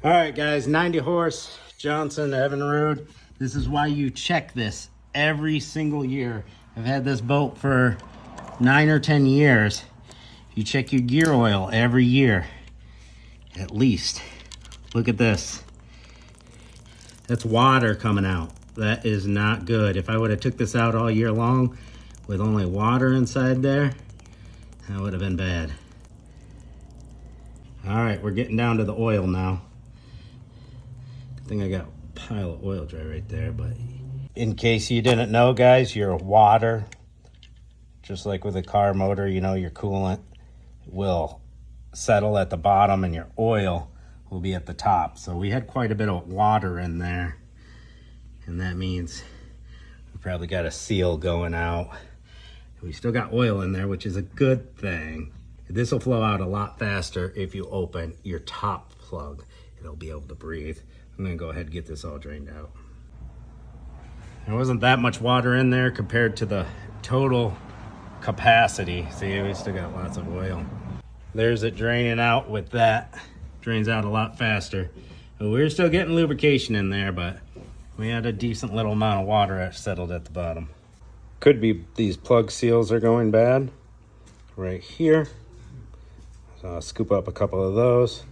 All right, guys, 90 horse, Johnson, Evinrude. This is why you check this every single year. I've had this boat for 9 or 10 years. You check your gear oil every year, at least. Look at this. That's water coming out. That is not good. If I would have took this out all year long with only water inside there, that would have been bad. All right, we're getting down to the oil now. I think I got a pile of oil dry right there, but in case you didn't know, guys, your water, just like with a car motor, you know, your coolant will settle at the bottom and your oil will be at the top. So we had quite a bit of water in there, and that means we probably got a seal going out. We still got oil in there, which is a good thing. This will flow out a lot faster if you open your top plug. It'll be able to breathe. I'm gonna go ahead and get this all drained out. There wasn't that much water in there compared to the total capacity. See, we still got lots of oil. There's it draining out with that. Drains out a lot faster. But we're still getting lubrication in there, but we had a decent little amount of water that settled at the bottom. Could be these plug seals are going bad right here. So I'll scoop up a couple of those.